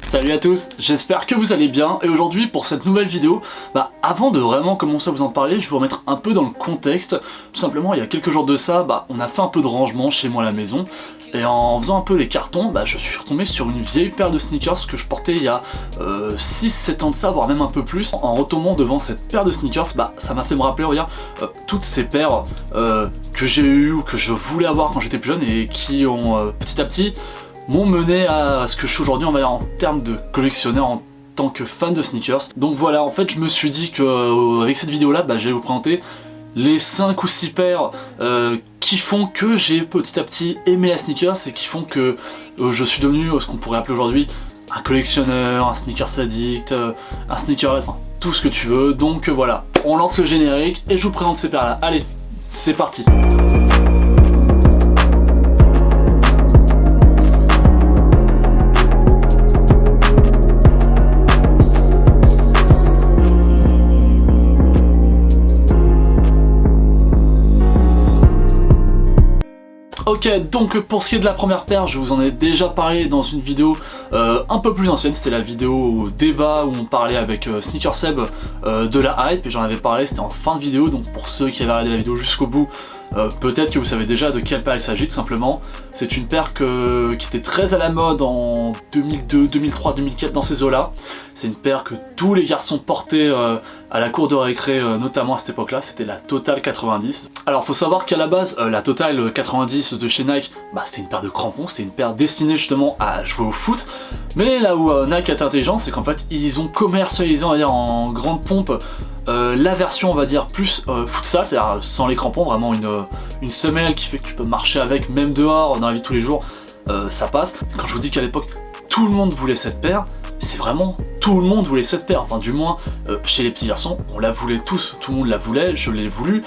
Salut à tous, j'espère que vous allez bien et aujourd'hui pour cette nouvelle vidéo, avant de vraiment commencer à vous en parler, je vais vous remettre un peu dans le contexte. Tout simplement, il y a quelques jours de ça, on a fait un peu de rangement chez moi à la maison et en faisant un peu les cartons, je suis retombé sur une vieille paire de sneakers que je portais il y a 6-7 ans de ça, voire même un peu plus. En retombant devant cette paire de sneakers, ça m'a fait me rappeler, regarde, toutes ces paires que j'ai eues ou que je voulais avoir quand j'étais plus jeune et qui ont petit à petit m'ont mené à ce que je suis aujourd'hui, on va dire, en termes de collectionneur, en tant que fan de sneakers. Donc voilà, en fait je me suis dit que avec cette vidéo là, j'allais vous présenter les 5 ou 6 paires qui font que j'ai petit à petit aimé la sneakers et qui font que je suis devenu ce qu'on pourrait appeler aujourd'hui un collectionneur, un sneakers addict, un sneakerhead, enfin tout ce que tu veux. Donc voilà, on lance le générique et je vous présente ces paires là. Allez, c'est parti. Ok, donc pour ce qui est de la première paire, je vous en ai déjà parlé dans une vidéo un peu plus ancienne, c'était la vidéo débat où on parlait avec Sneaker Seb de la hype et j'en avais parlé, c'était en fin de vidéo, donc pour ceux qui avaient regardé la vidéo jusqu'au bout, peut-être que vous savez déjà de quelle paire il s'agit tout simplement. C'est une paire qui était très à la mode en 2002, 2003, 2004 dans ces eaux-là. C'est une paire que tous les garçons portaient à la cour de récré, notamment à cette époque-là, c'était la Total 90. Alors faut savoir qu'à la base, la Total 90 de chez Nike, c'était une paire de crampons, c'était une paire destinée justement à jouer au foot. Mais là où Nike est intelligent, c'est qu'en fait ils ont commercialisé, on va dire, en grande pompe la version, on va dire, plus futsal, c'est-à-dire sans les crampons, vraiment une semelle qui fait que tu peux marcher avec, même dehors, dans la vie de tous les jours, ça passe. Quand je vous dis qu'à l'époque, tout le monde voulait cette paire, c'est vraiment tout le monde voulait cette paire, enfin du moins chez les petits garçons, on la voulait tous, tout le monde la voulait, je l'ai voulu.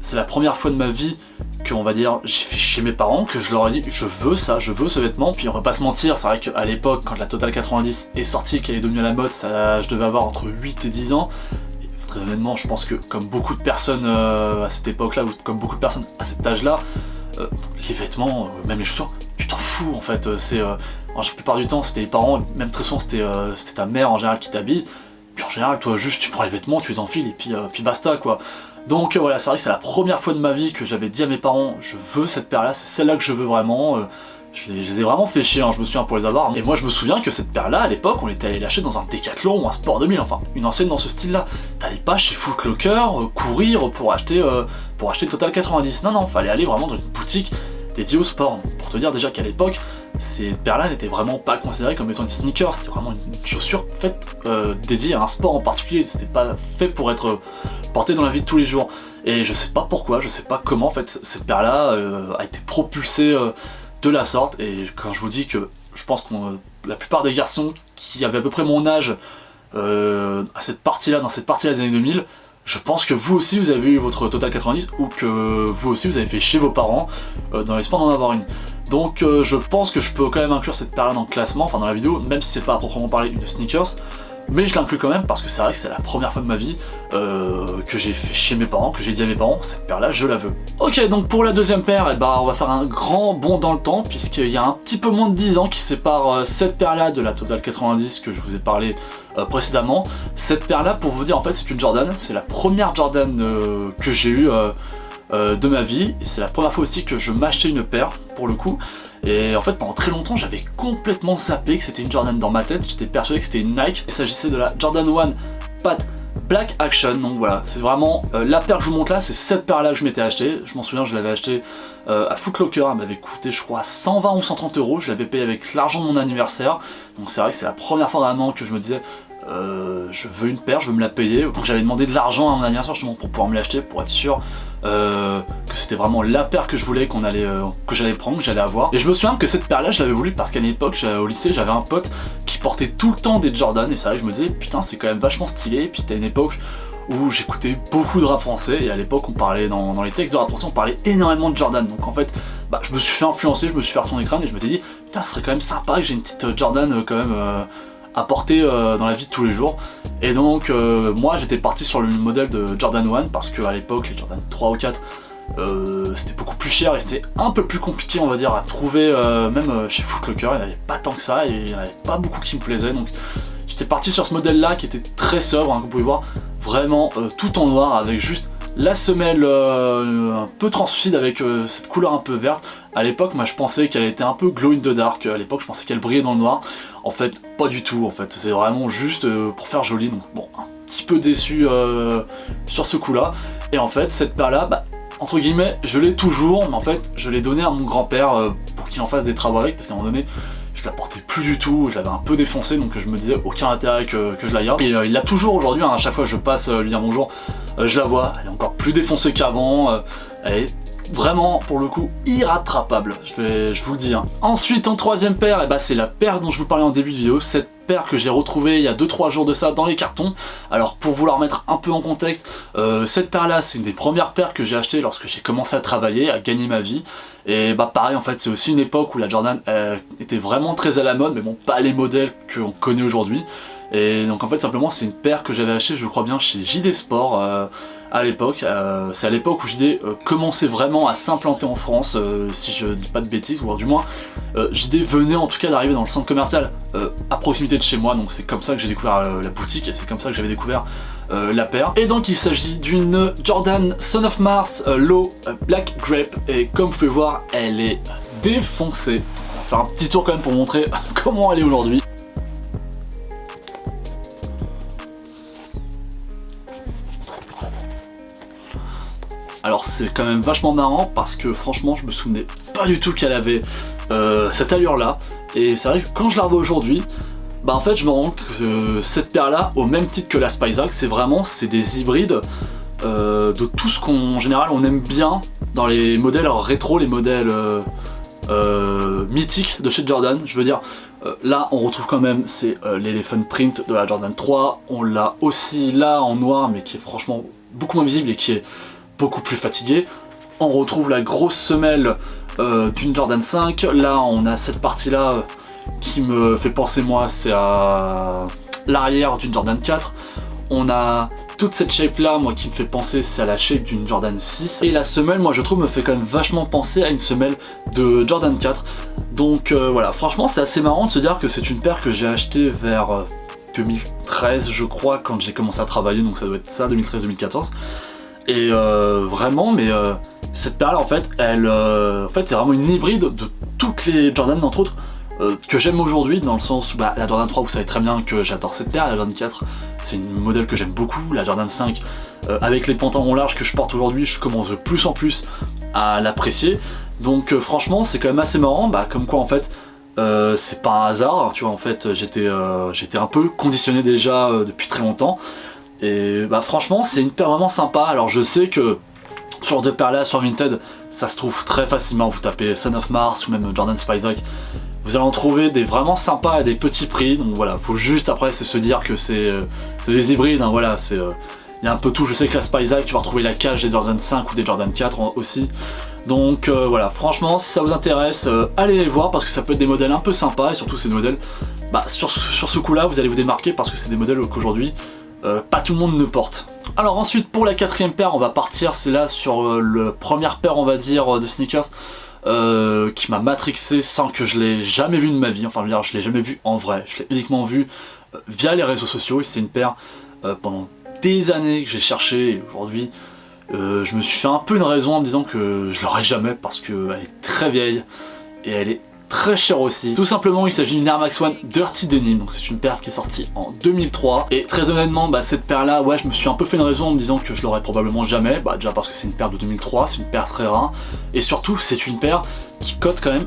C'est la première fois de ma vie que, on va dire, j'ai fait chez mes parents, que je leur ai dit je veux ça, je veux ce vêtement. Puis on va pas se mentir, c'est vrai qu'à l'époque, quand la Total 90 est sortie, qu'elle est devenue à la mode, je devais avoir entre 8 et 10 ans. Et très honnêtement, je pense que comme beaucoup de personnes à cette époque-là, ou comme beaucoup de personnes à cet âge-là, les vêtements, même les chaussures, tu t'en fous en fait. La plupart du temps, c'était les parents, même très souvent, c'était ta mère en général qui t'habille. Puis en général, toi, juste tu prends les vêtements, tu les enfiles et puis basta quoi. Donc voilà, c'est vrai que c'est la première fois de ma vie que j'avais dit à mes parents je veux cette paire là, c'est celle-là que je veux vraiment. Je les ai vraiment fait chier, je me souviens, pour les avoir. Et moi je me souviens que cette paire là, à l'époque, on était allé l'acheter dans un Decathlon ou un Sport 2000, enfin une enseigne dans ce style là. T'allais pas chez Foot Locker courir pour acheter Total 90, non, fallait aller vraiment dans une boutique dédiée au sport. Pour te dire déjà qu'à l'époque, ces paires-là n'étaient vraiment pas considérées comme étant des sneakers, c'était vraiment une chaussure faite dédiée à un sport en particulier, c'était pas fait pour être portée dans la vie de tous les jours. Et je sais pas pourquoi, je sais pas comment en fait cette paire-là a été propulsée de la sorte. Et quand je vous dis que je pense que la plupart des garçons qui avaient à peu près mon âge dans cette partie-là des années 2000, je pense que vous aussi vous avez eu votre Total 90 ou que vous aussi vous avez fait chez vos parents dans l'espoir d'en avoir une. Donc je pense que je peux quand même inclure cette paire là dans le classement, enfin dans la vidéo, même si c'est pas à proprement parler une sneakers. Mais je l'inclus quand même parce que c'est vrai que c'est la première fois de ma vie que j'ai fait chez mes parents, que j'ai dit à mes parents, cette paire là je la veux. Ok, donc pour la deuxième paire, on va faire un grand bond dans le temps puisqu'il y a un petit peu moins de 10 ans qui sépare cette paire là de la Total 90 que je vous ai parlé précédemment. Cette paire là, pour vous dire, en fait c'est une Jordan, c'est la première Jordan que j'ai eue de ma vie, et c'est la première fois aussi que je m'achetais une paire pour le coup. Et en fait pendant très longtemps j'avais complètement zappé que c'était une Jordan dans ma tête, j'étais persuadé que c'était une Nike. Il s'agissait de la Jordan 1 Pat Black Action, donc voilà, c'est vraiment la paire que je vous montre là, c'est cette paire là que je m'étais acheté. Je m'en souviens, je l'avais acheté à Foot Locker, elle m'avait coûté je crois 120 ou 130 euros, je l'avais payé avec l'argent de mon anniversaire. Donc c'est vrai que c'est la première fois vraiment que je me disais je veux une paire, je veux me la payer. Donc j'avais demandé de l'argent à mon anniversaire justement pour pouvoir me l'acheter, pour être sûr que c'était vraiment la paire que je voulais, que j'allais prendre, que j'allais avoir. Et je me souviens que cette paire là je l'avais voulu parce qu'à l'époque au lycée j'avais un pote qui portait tout le temps des Jordan et c'est vrai que je me disais putain c'est quand même vachement stylé. Et puis c'était une époque où j'écoutais beaucoup de rap français et à l'époque on parlait dans les textes de rap français, on parlait énormément de Jordan. Donc en fait je me suis fait influencer, je me suis fait retourner crâne et je m'étais dit putain ce serait quand même sympa que j'ai une petite Jordan quand même à porter dans la vie de tous les jours. Et donc moi j'étais parti sur le modèle de Jordan 1 parce qu'à l'époque les Jordan 3 ou 4 c'était beaucoup plus cher et c'était un peu plus compliqué on va dire à trouver, même chez Foot Locker, il n'y en avait pas tant que ça et il n'y en avait pas beaucoup qui me plaisaient, donc j'étais parti sur ce modèle là qui était très sobre, hein, comme vous pouvez voir, vraiment tout en noir avec juste la semelle un peu translucide avec cette couleur un peu verte. À l'époque moi je pensais qu'elle était un peu glow in the dark, à l'époque je pensais qu'elle brillait dans le noir, en fait pas du tout, en fait c'est vraiment juste pour faire joli, donc bon, un petit peu déçu sur ce coup là. Et en fait cette paire là, bah, entre guillemets je l'ai toujours, mais en fait je l'ai donné à mon grand-père pour qu'il en fasse des travaux avec, parce qu'à un moment donné je la portais plus du tout, je l'avais un peu défoncé, donc je me disais aucun intérêt que je la garde. Et il l'a toujours aujourd'hui, hein, à chaque fois que je passe lui dire bonjour, je la vois, elle est encore plus défoncée qu'avant, elle est vraiment pour le coup irrattrapable, je vous le dis. Hein. Ensuite en troisième paire, c'est la paire dont je vous parlais en début de vidéo, cette paire que j'ai retrouvée il y a 2-3 jours de ça dans les cartons. Alors pour vous la remettre un peu en contexte, cette paire là c'est une des premières paires que j'ai achetées lorsque j'ai commencé à travailler, à gagner ma vie. Et pareil en fait c'est aussi une époque où la Jordan était vraiment très à la mode, mais bon pas les modèles qu'on connaît aujourd'hui. Et donc en fait simplement c'est une paire que j'avais achetée je crois bien chez JD Sport à l'époque. C'est à l'époque où JD commençait vraiment à s'implanter en France, si je dis pas de bêtises, ou alors du moins JD venait en tout cas d'arriver dans le centre commercial à proximité de chez moi, donc c'est comme ça que j'ai découvert la boutique et c'est comme ça que j'avais découvert la paire. Et donc il s'agit d'une Jordan Son of Mars Low Black Grape, et comme vous pouvez voir elle est défoncée. On va faire un petit tour quand même pour montrer comment elle est aujourd'hui. Alors c'est quand même vachement marrant parce que franchement je me souvenais pas du tout qu'elle avait cette allure là, et c'est vrai que quand je la revois aujourd'hui, en fait je me rends compte que cette paire là, au même titre que la SpiceX, c'est des hybrides de tout ce qu'en général on aime bien dans les modèles rétro, les modèles mythiques de chez Jordan. Je veux dire, là on retrouve quand même l'Elephant Print de la Jordan 3, on l'a aussi là en noir mais qui est franchement beaucoup moins visible et qui est beaucoup plus fatigué. On retrouve la grosse semelle d'une Jordan 5, là on a cette partie là qui me fait penser moi, c'est à l'arrière d'une Jordan 4, on a toute cette shape là moi qui me fait penser, c'est à la shape d'une Jordan 6, et la semelle moi je trouve me fait quand même vachement penser à une semelle de Jordan 4, donc voilà, franchement c'est assez marrant de se dire que c'est une paire que j'ai achetée vers 2013 je crois, quand j'ai commencé à travailler, donc ça doit être ça, 2013-2014. Et vraiment, mais cette paire là en fait, c'est vraiment une hybride de toutes les Jordan entre autres que j'aime aujourd'hui, dans le sens où la Jordan 3 vous savez très bien que j'adore cette paire, la Jordan 4 c'est une modèle que j'aime beaucoup, la Jordan 5 avec les pantalons larges que je porte aujourd'hui, je commence de plus en plus à l'apprécier, donc franchement c'est quand même assez marrant, comme quoi en fait c'est pas un hasard, tu vois, en fait j'étais un peu conditionné déjà depuis très longtemps. Et franchement c'est une paire vraiment sympa. Alors je sais que ce genre de paire là sur Vinted ça se trouve très facilement, vous tapez Son of Mars ou même Jordan SpiceX, vous allez en trouver des vraiment sympas à des petits prix, donc voilà, faut juste après c'est se dire que c'est des hybrides, hein, voilà, il y a un peu tout. Je sais que la SpiceX tu vas retrouver la cage des Jordan 5 ou des Jordan 4 aussi, donc voilà, franchement si ça vous intéresse, allez les voir parce que ça peut être des modèles un peu sympas, et surtout ces modèles, sur ce coup là vous allez vous démarquer parce que c'est des modèles qu'aujourd'hui pas tout le monde ne porte. Alors ensuite pour la quatrième paire on va partir, c'est là sur la première paire on va dire de sneakers qui m'a matrixé sans que je l'ai jamais vu de ma vie, enfin je veux dire je l'ai jamais vu en vrai, je l'ai uniquement vu via les réseaux sociaux, et c'est une paire pendant des années que j'ai cherché, et aujourd'hui je me suis fait un peu une raison en me disant que je l'aurai jamais parce qu'elle est très vieille et elle est très cher aussi. Tout simplement il s'agit d'une Air Max One Dirty Denim, donc c'est une paire qui est sortie en 2003, et très honnêtement cette paire là, ouais je me suis un peu fait une raison en me disant que je l'aurais probablement jamais, déjà parce que c'est une paire de 2003, c'est une paire très rare, et surtout c'est une paire qui cote quand même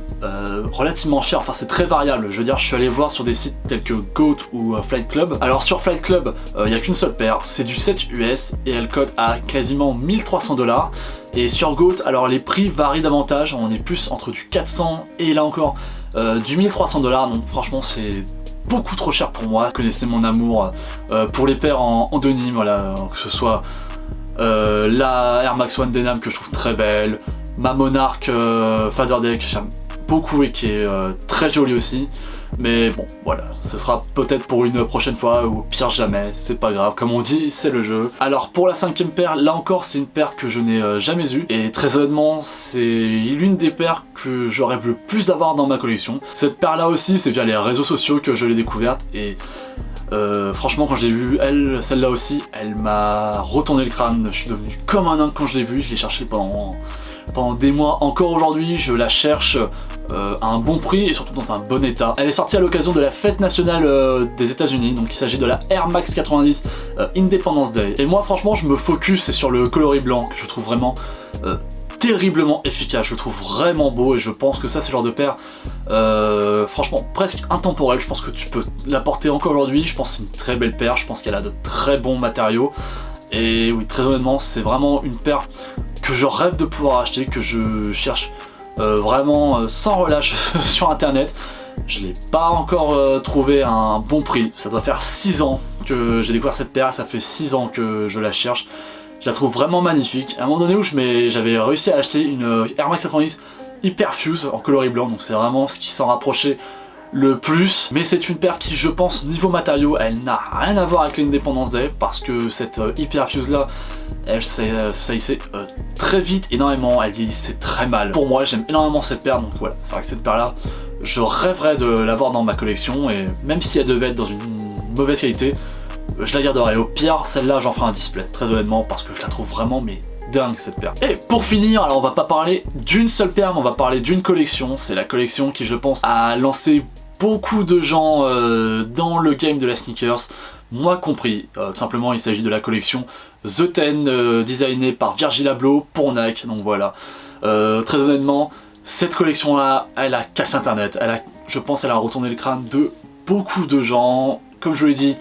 relativement cher, enfin c'est très variable, je veux dire je suis allé voir sur des sites tels que GOAT ou Flight Club. Alors sur Flight Club il n'y a qu'une seule paire, c'est du 7 US et elle cote à quasiment 1300 $. Et sur GOAT, alors les prix varient davantage, on est plus entre du 400 et là encore du 1300 $, donc franchement c'est beaucoup trop cher pour moi. Vous connaissez mon amour pour les paires en denim, voilà, que ce soit la Air Max One Denim que je trouve très belle, ma Monarch Fader Deck que j'aime beaucoup et qui est très jolie aussi, Mais bon, voilà, ce sera peut-être pour une prochaine fois, ou pire jamais, c'est pas grave, comme on dit, c'est le jeu. Alors pour la 5e paire, là encore c'est une paire que je n'ai jamais eue, et très honnêtement, c'est l'une des paires que je rêve le plus d'avoir dans ma collection. Cette paire là aussi, c'est via les réseaux sociaux que je l'ai découverte, et franchement quand je l'ai vue, celle-là aussi, elle m'a retourné le crâne. Je suis devenu comme un dingue quand je l'ai vue, je l'ai cherchée pendant des mois. Encore aujourd'hui, je la cherche à un bon prix et surtout dans un bon état. Elle est sortie à l'occasion de la fête nationale des États-Unis, donc il s'agit de la Air Max 90 Independence Day. Et moi franchement, je me focus sur le coloris blanc que je trouve vraiment terriblement efficace, je le trouve vraiment beau, et je pense que ça c'est le genre de paire franchement presque intemporelle. Je pense que tu peux la porter encore aujourd'hui, je pense que c'est une très belle paire, je pense qu'elle a de très bons matériaux, et oui, très honnêtement c'est vraiment une paire que je rêve de pouvoir acheter, que je cherche vraiment sans relâche sur internet. Je l'ai pas encore trouvé à un bon prix. Ça doit faire 6 ans que j'ai découvert cette paire, ça fait 6 ans que je la cherche. Je la trouve vraiment magnifique. À un moment donné où j'avais réussi à acheter une Air Max 90 Hyperfuse en coloris blanc, donc c'est vraiment ce qui s'en rapprochait le plus. Mais c'est une paire qui, je pense, niveau matériaux, elle n'a rien à voir avec l'Independence Day, parce que cette Hyperfuse là, elle se salissait très vite, énormément, elle vieillissait très mal. Pour moi, j'aime énormément cette paire, donc voilà, c'est vrai que cette paire là, je rêverais de l'avoir dans ma collection, et même si elle devait être dans une mauvaise qualité, je la garderai. Au pire, celle-là, j'en ferai un display, très honnêtement, parce que je la trouve vraiment mais dingue cette paire. Et pour finir, alors on va pas parler d'une seule paire, mais on va parler d'une collection. C'est la collection qui, je pense, a lancé beaucoup de gens dans le game de la sneakers, moi compris. Tout simplement, il s'agit de la collection The Ten, designée par Virgil Abloh pour Nike. Donc voilà, très honnêtement, cette collection-là, elle a cassé internet. Je pense, elle a retourné le crâne de beaucoup de gens. Comme je l'ai dit,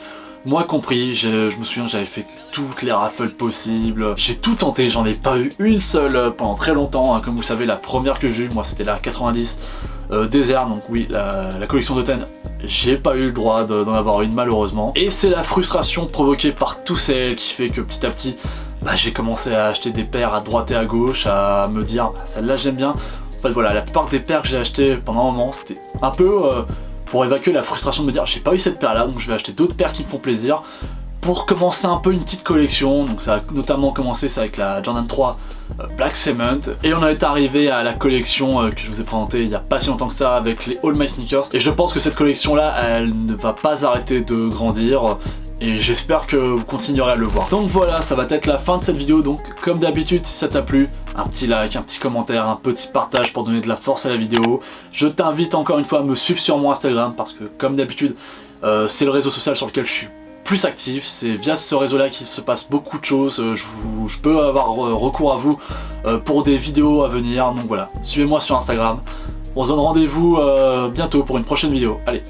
moi compris, je me souviens, j'avais fait toutes les raffles possibles, j'ai tout tenté, j'en ai pas eu une seule pendant très longtemps, hein. Comme vous savez, la première que j'ai eue, moi c'était la 90 Desert, donc oui, la collection de Ten, j'ai pas eu le droit d'en avoir une malheureusement. Et c'est la frustration provoquée par tous celles qui fait que petit à petit, j'ai commencé à acheter des paires à droite et à gauche, à me dire, celle-là j'aime bien. En fait voilà, la plupart des paires que j'ai achetées pendant un moment, c'était un peu pour évacuer la frustration de me dire j'ai pas eu cette paire là, donc je vais acheter d'autres paires qui me font plaisir pour commencer un peu une petite collection. Donc ça a notamment commencé avec la Jordan 3 Black Cement, et on est arrivé à la collection que je vous ai présentée il n'y a pas si longtemps que ça avec les All My Sneakers, et je pense que cette collection là, elle ne va pas arrêter de grandir, et j'espère que vous continuerez à le voir. Donc voilà, ça va être la fin de cette vidéo. Donc comme d'habitude, si ça t'a plu, un petit like, un petit commentaire, un petit partage pour donner de la force à la vidéo. Je t'invite encore une fois à me suivre sur mon Instagram, parce que comme d'habitude, c'est le réseau social sur lequel je suis plus actif, c'est via ce réseau là qu'il se passe beaucoup de choses, je peux avoir recours à vous pour des vidéos à venir, donc voilà, suivez-moi sur Instagram, on se donne rendez-vous bientôt pour une prochaine vidéo, allez.